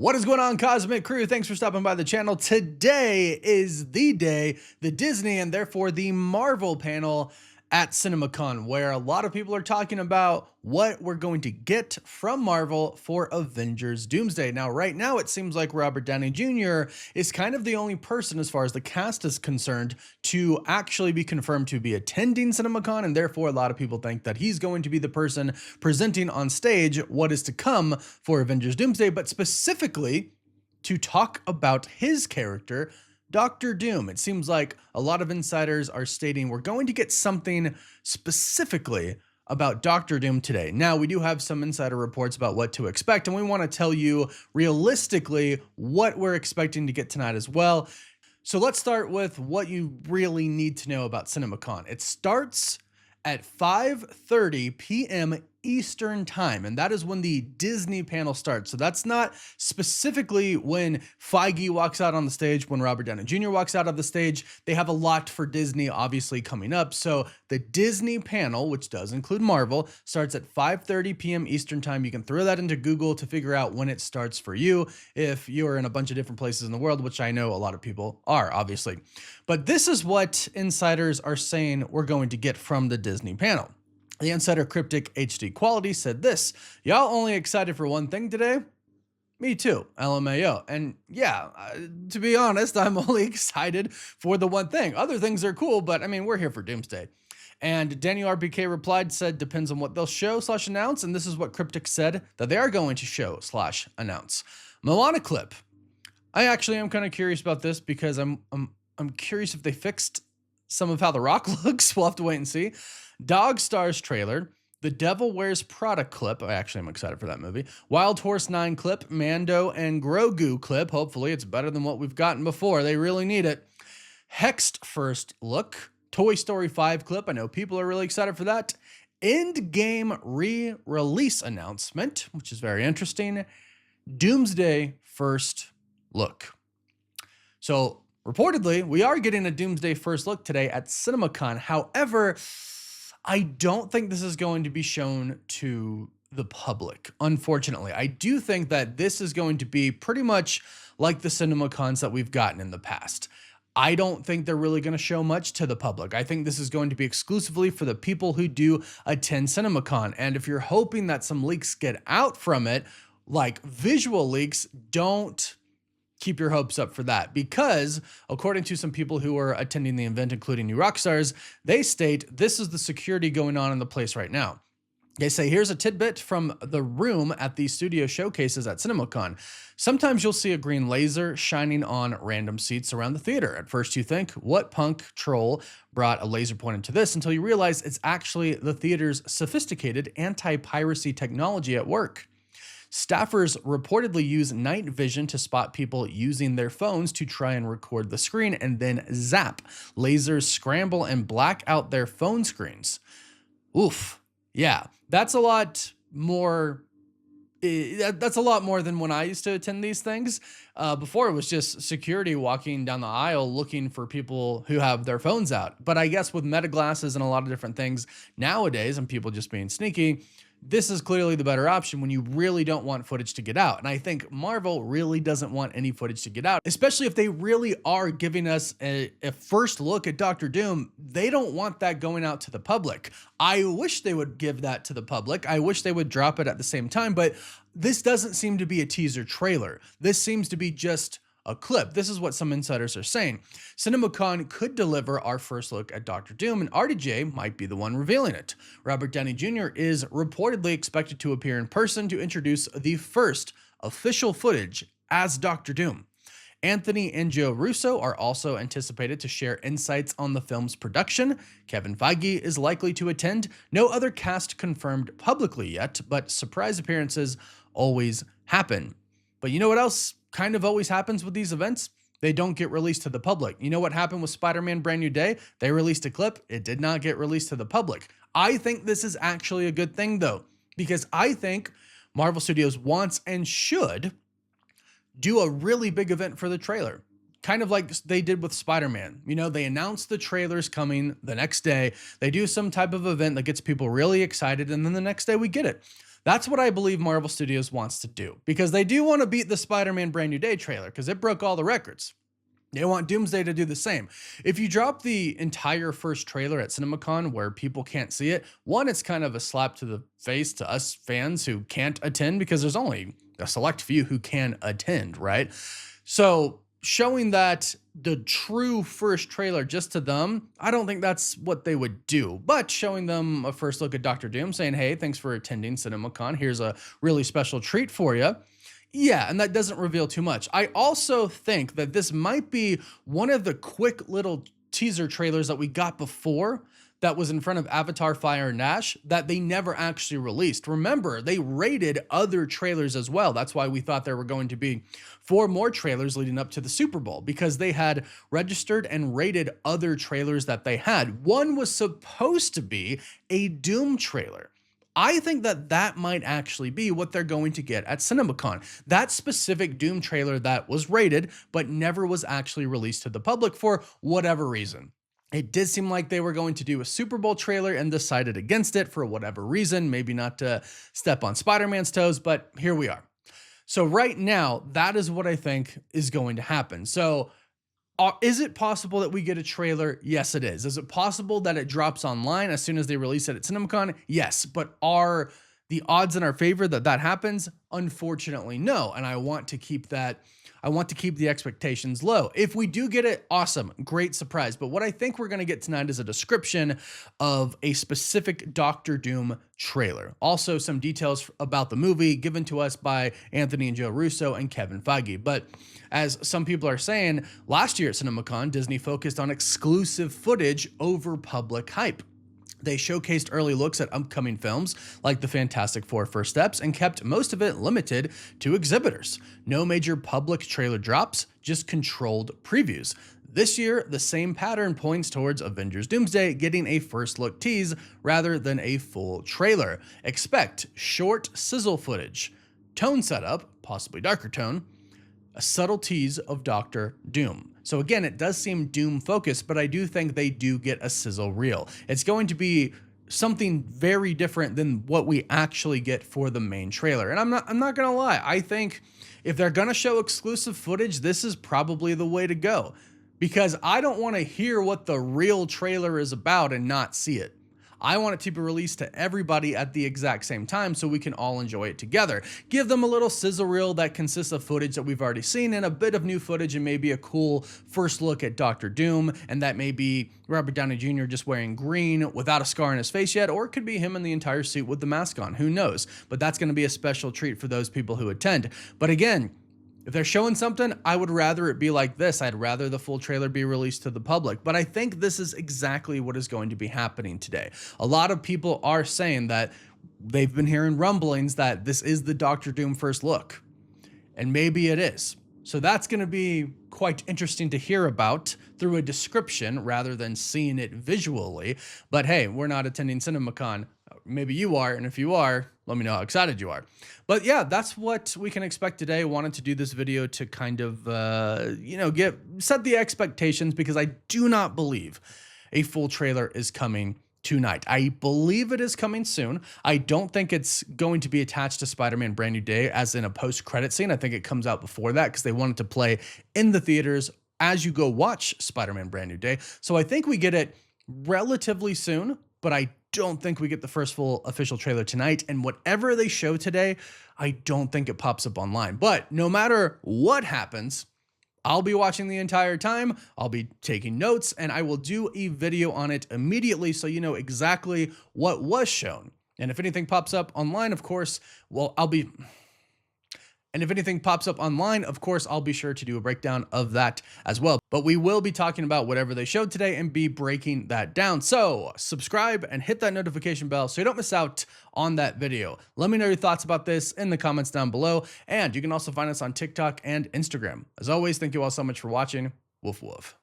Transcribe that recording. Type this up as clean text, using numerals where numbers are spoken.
What is going on, Cosmic Crew? Thanks for stopping by the channel. Today is the day, the Disney and therefore the Marvel panel at CinemaCon, where a lot of people are talking about what we're going to get from Marvel for Avengers Doomsday. Now, right now, it seems like Robert Downey Jr. is kind of the only person, as far as the cast is concerned, to actually be confirmed to be attending CinemaCon, and therefore a lot of people think that he's going to be the person presenting on stage what is to come for Avengers Doomsday, but specifically to talk about his character, Doctor Doom. It seems like a lot of insiders are stating we're going to get something specifically about Doctor Doom today. Now, we do have some insider reports about what to expect, and we want to tell you realistically what we're expecting to get tonight as well. So let's start with what you really need to know about CinemaCon. It starts at 5:30 p.m. Eastern time, and that is when the Disney panel starts. So that's not specifically when Feige walks out on the stage, when Robert Downey Jr. walks out of the stage. They have a lot for Disney obviously coming up. So the Disney panel, which does include Marvel, starts at 5:30 p.m. Eastern time. You can throw that into Google to figure out when it starts for you if you're in a bunch of different places in the world, which I know a lot of people are, obviously. But this is what insiders are saying we're going to get from the Disney panel. The insider Cryptic HD Quality said this: "Y'all only excited for one thing today? Me too, LMAO. And yeah, to be honest, I'm only excited for the one thing. Other things are cool, but I mean, we're here for Doomsday." And Daniel RBK replied, said, "Depends on what they'll show/announce." And this is what Cryptic said that they are going to show/announce. Moana clip. I actually am kind of curious about this because I'm curious if they fixed some of how The Rock looks. We'll have to wait and see. Dog Stars trailer, The Devil Wears Prada clip. I actually am excited for that movie. Wild Horse 9 clip, Mando and Grogu clip. Hopefully it's better than what we've gotten before. They really need it. Hexed first look, Toy Story 5 clip. I know people are really excited for that. Endgame re-release announcement, which is very interesting. Doomsday first look. So reportedly, we are getting a Doomsday first look today at CinemaCon. However, I don't think this is going to be shown to the public, unfortunately. I do think that this is going to be pretty much like the CinemaCons that we've gotten in the past. I don't think they're really going to show much to the public. I think this is going to be exclusively for the people who do attend CinemaCon. And if you're hoping that some leaks get out from it, like visual leaks, don't keep your hopes up for that, because according to some people who are attending the event, including New Rockstars, they state this is the security going on in the place right now. They say, here's a tidbit from the room at the studio showcases at CinemaCon. Sometimes you'll see a green laser shining on random seats around the theater. At first you think, what punk troll brought a laser pointed to this, until you realize it's actually the theater's sophisticated anti-piracy technology at work. Staffers reportedly use night vision to spot people using their phones to try and record the screen, and then zap. Lasers scramble and black out their phone screens. Oof. Yeah, that's a lot more. That's a lot more than when I used to attend these things. Before, it was just security walking down the aisle looking for people who have their phones out. But I guess with meta glasses and a lot of different things nowadays, and people just being sneaky, this is clearly the better option when you really don't want footage to get out. And I think Marvel really doesn't want any footage to get out, especially if they really are giving us a first look at Doctor Doom. They don't want that going out to the public. I wish they would give that to the public. I wish they would drop it at the same time, but this doesn't seem to be a teaser trailer. This seems to be just a clip. This is what some insiders are saying. CinemaCon could deliver our first look at Doctor Doom, and RDJ might be the one revealing it. Robert Downey Jr. is reportedly expected to appear in person to introduce the first official footage as Doctor Doom. Anthony and Joe Russo are also anticipated to share insights on the film's production. Kevin Feige is likely to attend. No other cast confirmed publicly yet, but surprise appearances always happen. But you know what else kind of always happens with these events? They don't get released to the public. You know what happened with Spider-Man Brand New Day? They released a clip. It did not get released to the public. I think this is actually a good thing, though, because I think Marvel Studios wants and should do a really big event for the trailer. Kind of like they did with Spider-Man. You know, they announce the trailers coming the next day. They do some type of event that gets people really excited, and then the next day we get it. That's what I believe Marvel Studios wants to do, because they do want to beat the Spider-Man Brand New Day trailer because it broke all the records. They want Doomsday to do the same. If you drop the entire first trailer at CinemaCon where people can't see it, one, it's kind of a slap to the face to us fans who can't attend, because there's only a select few who can attend, right? So showing that the true first trailer just to them, I don't think that's what they would do. But showing them a first look at Doctor Doom, saying, hey, thanks for attending CinemaCon, here's a really special treat for you. Yeah, and that doesn't reveal too much. I also think that this might be one of the quick little teaser trailers that we got before that was in front of Avatar Fire and Ash that they never actually released. Remember, they rated other trailers as well. That's why we thought there were going to be 4 more trailers leading up to the Super Bowl, because they had registered and rated other trailers that they had. One was supposed to be a Doom trailer. I think that that might actually be what they're going to get at CinemaCon. That specific Doom trailer that was rated, but never was actually released to the public for whatever reason. It did seem like they were going to do a Super Bowl trailer and decided against it for whatever reason, maybe not to step on Spider-Man's toes, but here we are. So right now, that is what I think is going to happen. So is it possible that we get a trailer? Yes, it is. Is it possible that it drops online as soon as they release it at CinemaCon? Yes, but are the odds in our favor that that happens? Unfortunately, no. And I want to keep the expectations low. If we do get it, awesome, great surprise. But what I think we're going to get tonight is a description of a specific Doctor Doom trailer. Also, some details about the movie given to us by Anthony and Joe Russo and Kevin Feige. But as some people are saying, last year at CinemaCon, Disney focused on exclusive footage over public hype. They showcased early looks at upcoming films like The Fantastic Four: First Steps and kept most of it limited to exhibitors. No major public trailer drops, just controlled previews. This year, the same pattern points towards Avengers Doomsday getting a first look tease rather than a full trailer. Expect short sizzle footage, tone setup, possibly darker tone, a subtle tease of Doctor Doom. So again, it does seem Doom focused, but I do think they do get a sizzle reel. It's going to be something very different than what we actually get for the main trailer. And I'm not gonna lie, I think if they're gonna show exclusive footage, this is probably the way to go, because I don't want to hear what the real trailer is about and not see it. I want it to be released to everybody at the exact same time so we can all enjoy it together. Give them a little sizzle reel that consists of footage that we've already seen and a bit of new footage and maybe a cool first look at Doctor Doom, and that may be Robert Downey Jr. just wearing green without a scar on his face yet, or it could be him in the entire suit with the mask on, who knows? But that's going to be a special treat for those people who attend. But again, if they're showing something, I would rather it be like this. I'd rather the full trailer be released to the public. But I think this is exactly what is going to be happening today. A lot of people are saying that they've been hearing rumblings that this is the Doctor Doom first look. And maybe it is. So that's going to be quite interesting to hear about through a description rather than seeing it visually. But hey, we're not attending CinemaCon. Maybe you are, and if you are, let me know how excited you are. But yeah, that's what we can expect today. I wanted to do this video to kind of, set the expectations, because I do not believe a full trailer is coming tonight. I believe it is coming soon. I don't think it's going to be attached to Spider-Man Brand New Day as in a post-credit scene. I think it comes out before that because they want it to play in the theaters as you go watch Spider-Man Brand New Day. So I think we get it relatively soon, but I don't think we get the first full official trailer tonight. And whatever they show today, I don't think it pops up online. But no matter what happens, I'll be watching the entire time. I'll be taking notes, and I will do a video on it immediately so you know exactly what was shown. And if anything pops up online, of course, I'll be sure to do a breakdown of that as well. But we will be talking about whatever they showed today and be breaking that down. So subscribe and hit that notification bell so you don't miss out on that video. Let me know your thoughts about this in the comments down below. And you can also find us on TikTok and Instagram. As always, thank you all so much for watching. Woof woof.